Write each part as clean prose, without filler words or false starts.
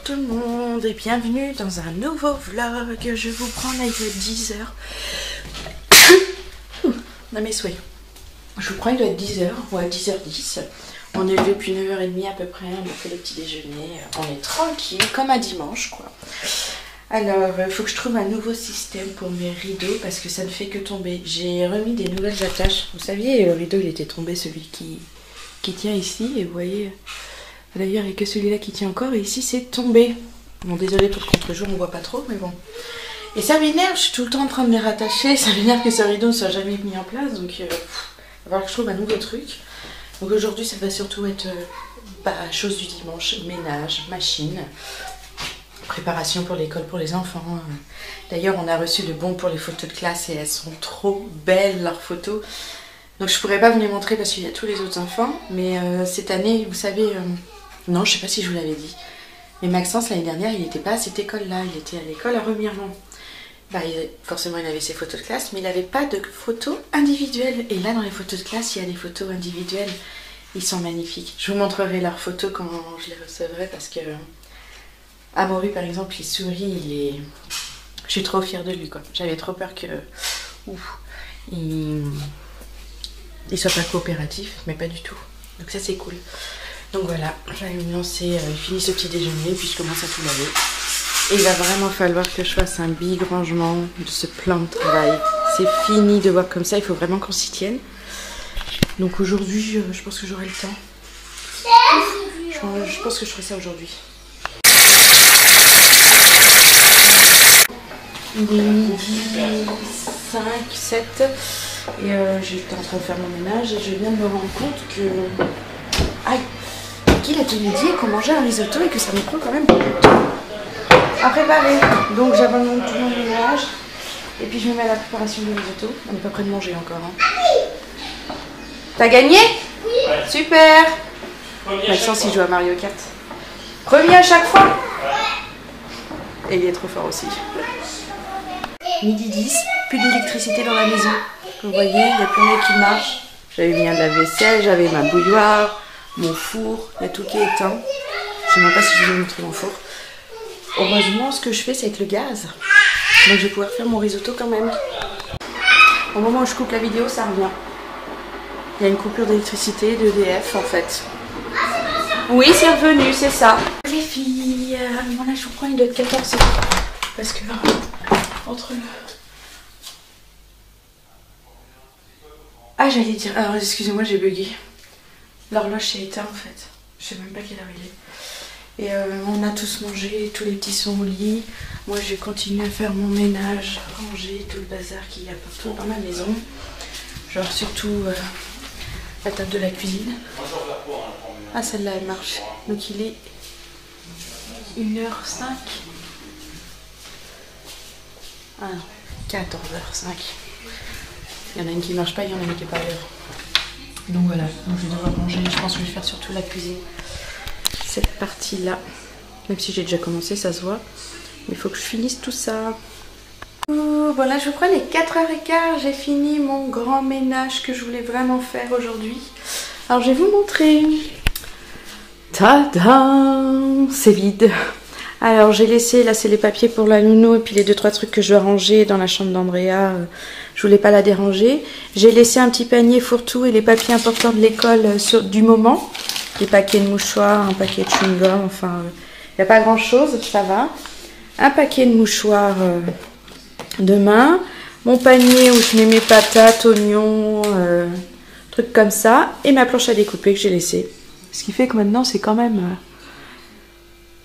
tout le monde et bienvenue dans un nouveau vlog. Je vous prends là, il doit être 10h. On a mes souhaits. Je vous prends, il doit être 10h, ouais 10h10. On est levé depuis 9h30 à peu près, on a fait le petit déjeuner. On est tranquille, comme un dimanche quoi. Alors, il faut que je trouve un nouveau système pour mes rideaux parce que ça ne fait que tomber. J'ai remis des nouvelles attaches. Vous saviez, le rideau il était tombé, celui qui tient ici. Et vous voyez, d'ailleurs, il n'y a que celui-là qui tient encore. Et ici, c'est tombé. Bon, désolé pour le contre-jour, on ne voit pas trop, mais bon. Et ça m'énerve, je suis tout le temps en train de me rattacher. Ça m'énerve que ce rideau ne soit jamais mis en place. Donc, il va falloir que je trouve un nouveau truc. Donc aujourd'hui, ça va surtout être chose du dimanche, ménage, machine. Préparation pour l'école pour les enfants. D'ailleurs, on a reçu le bon pour les photos de classe et elles sont trop belles, leurs photos. Donc je pourrais pas vous les montrer parce qu'il y a tous les autres enfants. Mais cette année, vous savez, non, je sais pas si je vous l'avais dit. Mais Maxence, l'année dernière, il n'était pas à cette école-là. Il était à l'école à Remiremont. Forcément, il avait ses photos de classe, mais il n'avait pas de photos individuelles. Et là, dans les photos de classe, il y a des photos individuelles. Ils sont magnifiques. Je vous montrerai leurs photos quand je les recevrai parce que... Amaury par exemple, il sourit, je suis trop fière de lui quoi. J'avais trop peur que il soit pas coopératif, mais pas du tout. Donc ça c'est cool. Donc voilà, j'allais me lancer, fini ce petit déjeuner, puis je commence à tout laver. Et il va vraiment falloir que je fasse un big rangement de ce plan de travail. C'est fini de voir comme ça, il faut vraiment qu'on s'y tienne. Donc aujourd'hui, je pense que j'aurai le temps. Je pense que je ferai ça aujourd'hui. Il est midi 5, 7 et j'étais en train de faire mon ménage et je viens de me rendre compte que... Aïe, qu'il a tenu dit qu'on mangeait un risotto et que ça me prend quand même beaucoup de temps à préparer. Donc j'abandonne tout mon ménage et puis je me mets à la préparation du risotto. On n'est pas près de manger encore. Hein. T'as gagné? Oui. Super. Maxence il joue à Mario Kart. Premier à chaque fois? Ouais. Et il est trop fort aussi. Midi 10, plus d'électricité dans la maison. Vous voyez, il n'y a plus rien qui marche. J'avais mis un lave-vaisselle, j'avais ma bouilloire, mon four, il y a tout qui est éteint. Je ne sais même pas si je vais vous montrer mon four. Heureusement, ce que je fais, c'est avec le gaz. Donc je vais pouvoir faire mon risotto quand même. Au moment où je coupe la vidéo, ça revient. Il y a une coupure d'électricité d'EDF en fait. Oui, c'est revenu, c'est ça. Les filles, voilà, je vous prends, il doit être 14h. Parce que... entre le... Ah, j'allais dire... Alors, excusez-moi, j'ai bugué. L'horloge s'est éteinte, en fait. Je sais même pas quelle heure il est. Et on a tous mangé, tous les petits sont au lit. Moi, je vais continuer à faire mon ménage, ranger tout le bazar qu'il y a partout dans ma maison. Genre, surtout la table de la cuisine. Ah, celle-là, elle marche. Donc, il est 1h05. Ah non, 14h05. Il y en a une qui ne marche pas, il y en a une qui n'est pas à l'heure. Donc voilà, donc je vais devoir manger. Je pense que je vais faire surtout la cuisine. Cette partie-là. Même si j'ai déjà commencé, ça se voit. Mais il faut que je finisse tout ça. Voilà, je vous prends les 4h15. J'ai fini mon grand ménage que je voulais vraiment faire aujourd'hui. Alors je vais vous montrer. Tadam! C'est vide. Alors j'ai laissé, là c'est les papiers pour la nounou et puis les 2-3 trucs que je dois ranger dans la chambre d'Andrea, je voulais pas la déranger. J'ai laissé un petit panier fourre-tout et les papiers importants de l'école du moment. Des paquets de mouchoirs, un paquet de chewing-gum, enfin il n'y a pas grand chose, ça va. Un paquet de mouchoirs demain. Mon panier où je mets mes patates, oignons, trucs comme ça. Et ma planche à découper que j'ai laissée. Ce qui fait que maintenant c'est quand même...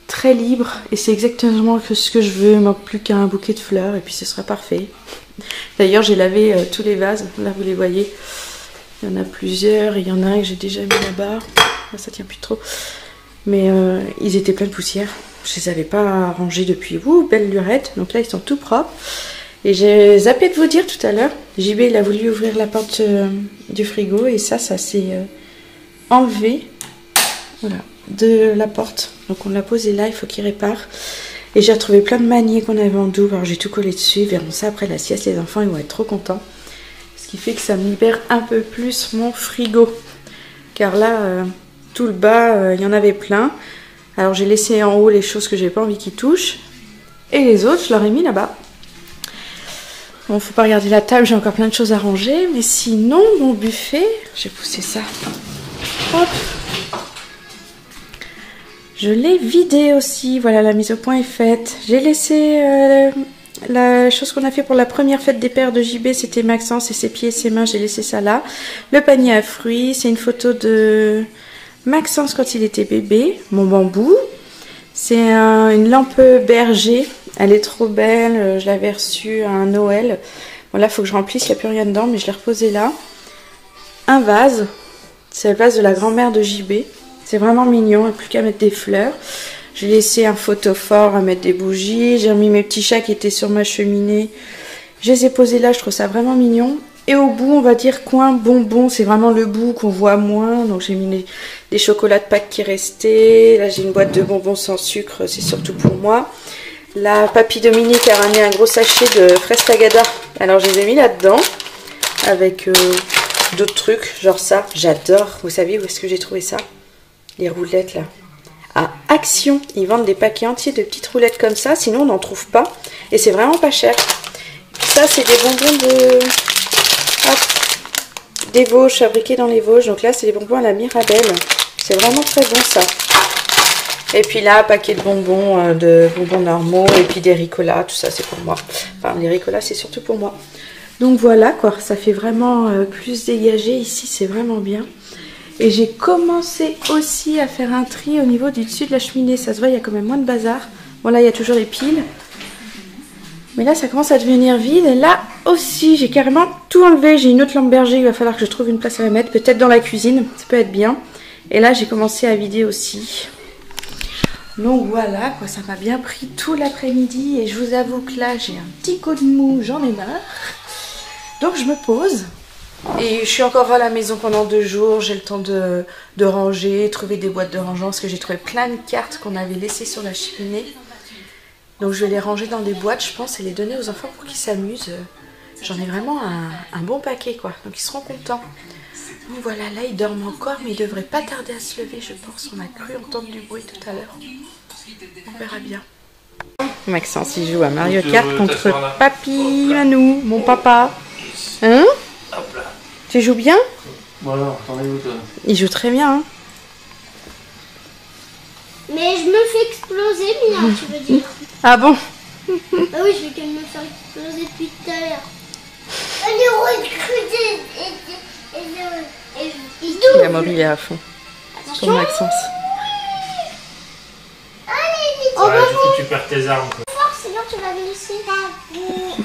très libre et c'est exactement ce que je veux. Il manque plus qu'un bouquet de fleurs et puis ce sera parfait. D'ailleurs j'ai lavé tous les vases, là vous les voyez, il y en a plusieurs, il y en a un que j'ai déjà mis là-bas, là ça tient plus trop, mais ils étaient pleins de poussière, je les avais pas rangés depuis, belle lurette, donc là ils sont tout propres. Et j'ai zappé de vous dire tout à l'heure, JB il a voulu ouvrir la porte du frigo et ça s'est enlevé, voilà, de la porte. Donc on l'a posé là, il faut qu'il répare. Et j'ai retrouvé plein de maniers qu'on avait en double. Alors j'ai tout collé dessus. Ils verront ça après la sieste. Les enfants ils vont être trop contents. Ce qui fait que ça me libère un peu plus mon frigo. Car là, tout le bas, il y en avait plein. Alors j'ai laissé en haut les choses que j'ai pas envie qu'ils touchent. Et les autres, je leur ai mis là-bas. Bon, faut pas regarder la table, j'ai encore plein de choses à ranger. Mais sinon, mon buffet, j'ai poussé ça. Hop. Je l'ai vidé aussi. Voilà, la mise au point est faite. J'ai laissé la chose qu'on a fait pour la première fête des pères de JB, c'était Maxence et ses pieds et ses mains. J'ai laissé ça là. Le panier à fruits, c'est une photo de Maxence quand il était bébé. Mon bambou. C'est une lampe berger. Elle est trop belle. Je l'avais reçue à un Noël. Bon, là, il faut que je remplisse. Il n'y a plus rien dedans, mais je l'ai reposé là. Un vase. C'est le vase de la grand-mère de JB. C'est vraiment mignon. Il n'y a plus qu'à mettre des fleurs. J'ai laissé un photophore à mettre des bougies. J'ai remis mes petits chats qui étaient sur ma cheminée. Je les ai posés là. Je trouve ça vraiment mignon. Et au bout, on va dire coin bonbons. C'est vraiment le bout qu'on voit moins. Donc, j'ai mis des chocolats de Pâques qui restaient. Là, j'ai une boîte de bonbons sans sucre. C'est surtout pour moi. La papy Dominique a ramené un gros sachet de fraises tagada. Alors, je les ai mis là-dedans. Avec d'autres trucs. Genre ça. J'adore. Vous savez où est-ce que j'ai trouvé ça? Les roulettes, là. À Action, ils vendent des paquets entiers de petites roulettes comme ça, sinon on n'en trouve pas. Et c'est vraiment pas cher. Et puis ça, c'est des bonbons de... Hop, des Vosges, fabriqués dans les Vosges. Donc là, c'est des bonbons à la Mirabelle. C'est vraiment très bon, ça. Et puis là, paquet de bonbons normaux. Et puis des Ricola, tout ça, c'est pour moi. Enfin, les Ricola, c'est surtout pour moi. Donc voilà, quoi. Ça fait vraiment plus dégagé. Ici, c'est vraiment bien. Et j'ai commencé aussi à faire un tri au niveau du dessus de la cheminée. Ça se voit, il y a quand même moins de bazar. Bon, là, il y a toujours les piles. Mais là, ça commence à devenir vide. Et là aussi, j'ai carrément tout enlevé. J'ai une autre lampe berger. Il va falloir que je trouve une place à la mettre. Peut-être dans la cuisine. Ça peut être bien. Et là, j'ai commencé à vider aussi. Donc voilà, quoi. Ça m'a bien pris tout l'après-midi. Et je vous avoue que là, j'ai un petit coup de mou. J'en ai marre. Donc, je me pose. Et je suis encore à la maison pendant 2 jours, j'ai le temps de ranger, trouver des boîtes de rangement parce que j'ai trouvé plein de cartes qu'on avait laissées sur la cheminée. Donc je vais les ranger dans des boîtes, je pense, et les donner aux enfants pour qu'ils s'amusent. J'en ai vraiment un bon paquet, quoi, donc ils seront contents. Donc voilà, là ils dorment encore, mais ils devraient pas tarder à se lever, je pense. On a cru entendre du bruit tout à l'heure. On verra bien. Maxence, il joue à Mario Kart contre Papy Manou, mon papa. Hein? Hop là. Tu joues bien? Voilà, t'en es où toi? Il joue très bien. Hein. Mais je me fais exploser, Mia, tu veux dire? Ah bon? Ah oui, je vais quand même me faire exploser depuis tout à l'heure. La Maurice, il est à fond. Pour Maxence. Oh, Ouais, du coup, tu perds tes armes. Quoi. fort, sinon tu l'avais laissé.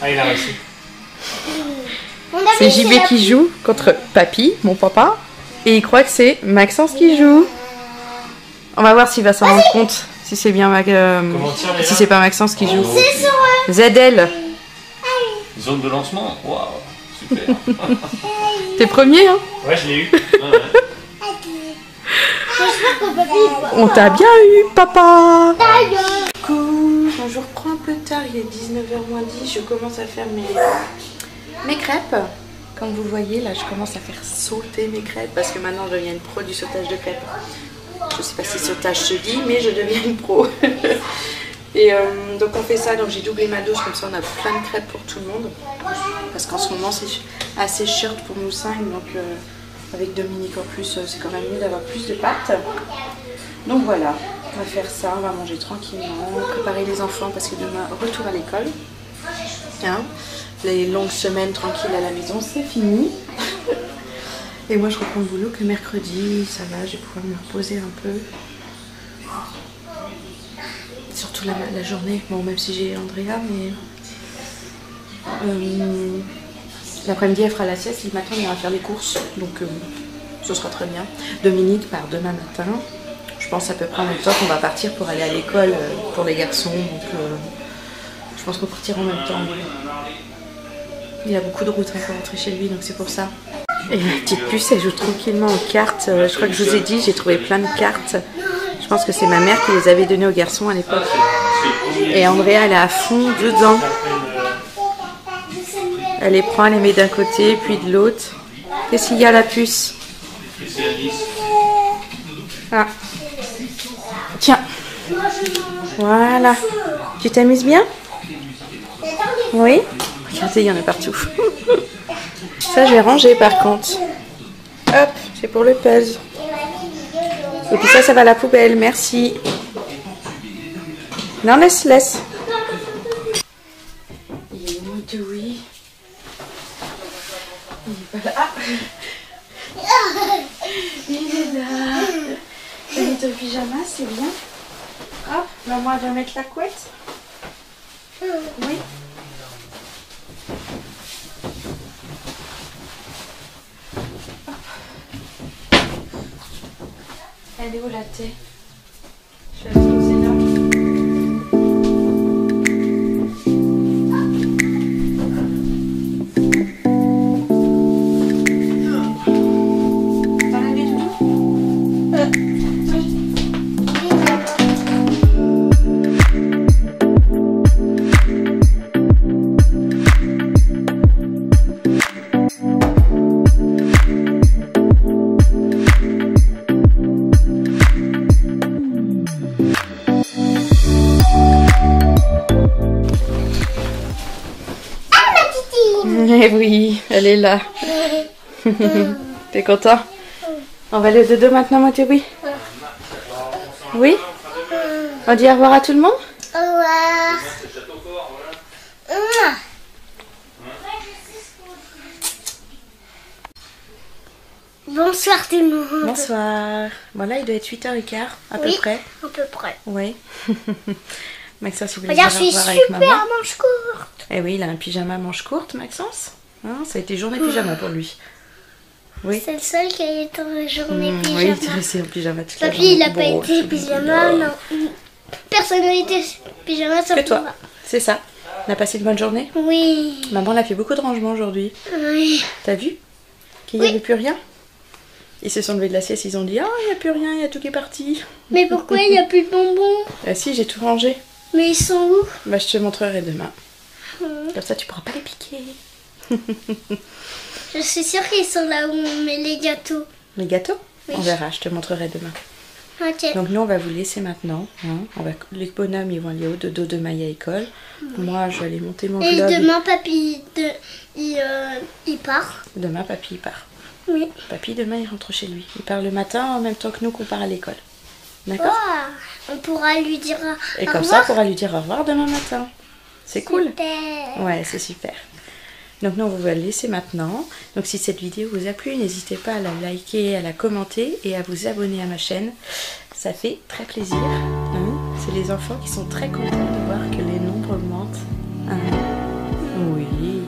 Ah, il a réussi. C'est JB qui joue contre Papy, mon papa. Et il croit que c'est Maxence qui joue. On va voir s'il va s'en rendre compte. Si c'est bien si c'est pas Maxence qui joue. ZL. Zone de lancement. Waouh, super. T'es premier, hein? Ouais, je l'ai eu. Ouais. On t'a bien eu, papa. Coucou. Je reprends un peu tard, il est 19h moins 10. Je commence à faire mes crêpes. Comme vous voyez, là, je commence à faire sauter mes crêpes parce que maintenant, je deviens une pro du sautage de crêpes. Je sais pas si sautage se dit, mais je deviens une pro. Et donc, on fait ça. Donc, j'ai doublé ma dose, comme ça, on a plein de crêpes pour tout le monde. Parce qu'en ce moment, c'est assez short pour nous 5. Donc, avec Dominique en plus, c'est quand même mieux d'avoir plus de pâtes. Donc, voilà. On va faire ça. On va manger tranquillement. Préparer les enfants parce que demain, retour à l'école. Hein? Les longues semaines tranquilles à la maison, c'est fini. Et moi, je reprends le boulot que mercredi, ça va, je vais pouvoir me reposer un peu. Surtout la journée, bon, même si j'ai Andrea, mais... l'après-midi, elle fera la sieste, le matin, on ira faire les courses, donc ce sera très bien. Dominique part demain matin. Je pense à peu près en même temps qu'on va partir pour aller à l'école pour les garçons, donc je pense qu'on partira en même temps. Il a beaucoup de routes pour rentrer chez lui, donc c'est pour ça. Et ma petite puce, elle joue tranquillement aux cartes. Je crois que je vous ai dit, j'ai trouvé plein de cartes. Je pense que c'est ma mère qui les avait données aux garçons à l'époque. Et Andrea, elle est à fond dedans. Elle les prend, elle les met d'un côté, puis de l'autre. Qu'est-ce qu'il y a, la puce? Ah. Tiens. Voilà. Tu t'amuses bien? Oui. Regardez, il y en a partout. Ça, je vais ranger par contre. Hop, c'est pour le puzzle. Et puis ça va à la poubelle. Merci. Non, laisse. Il est où, Dewey? Il est pas là. Ah, il est là. Tu mis ton pyjama, c'est bien. Hop, maman va mettre la couette. Oui. Hop. Elle est où la thé? Je vais la poser là. Oui, elle est là. T'es content? On va aller au dodo maintenant, Mathieu, oui? Oui? On dit au revoir à tout le monde? Au revoir. Bonsoir tout le monde. Bonsoir. Bon là, il doit être 8h15 à peu près. À peu près. Oui. Maxence, il voulait Regarde, dire je au suis revoir avec super maman. manche courte. Eh oui, il a un pyjama manche courte, Maxence. Hein, ça a été journée pyjama pour lui. Oui. C'est le seul qui a été en journée pyjama. Oui, il est resté en pyjama toute la Papy, journée. il n'a pas Bon, été je suis pyjama, désolée. non. Personne n'a été pyjama, sauf Que toi. moi. C'est ça. On a passé une bonne journée. Oui. Maman, elle a fait beaucoup de rangement aujourd'hui. Oui. T'as vu qu'il n'y avait plus rien? Ils se sont levés de la sieste, ils ont dit « Ah, il n'y a plus rien, il y a tout qui est parti. » Mais pourquoi il n'y a plus de bonbons? Ah si, j'ai tout rangé. Mais ils sont où? Bah, je te montrerai demain. Comme ça, tu pourras pas les piquer. Je suis sûre qu'ils sont là où on met les gâteaux. Les gâteaux? Oui. On verra, je te montrerai demain. Ok. Donc nous, on va vous laisser maintenant. Hein. Les bonhommes, ils vont aller au dodo de Maya école. Moi, je vais aller monter mon Et vlog. demain, papy, il part. Demain, papy, il part. Oui. Papy, demain, il rentre chez lui. Il part le matin en même temps que nous qu'on part à l'école. D'accord? Oh, on pourra lui dire Et au comme revoir. ça, on pourra lui dire au revoir demain matin. C'est cool. Super. Ouais, c'est super. Donc nous, on va le laisser maintenant. Donc si cette vidéo vous a plu, n'hésitez pas à la liker, à la commenter et à vous abonner à ma chaîne. Ça fait très plaisir. Hein. C'est les enfants qui sont très contents de voir que les nombres augmentent. Hein. Oui.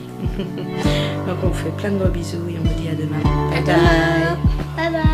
Donc on vous fait plein de gros bisous et on vous dit à demain. Bye bye. Bye bye.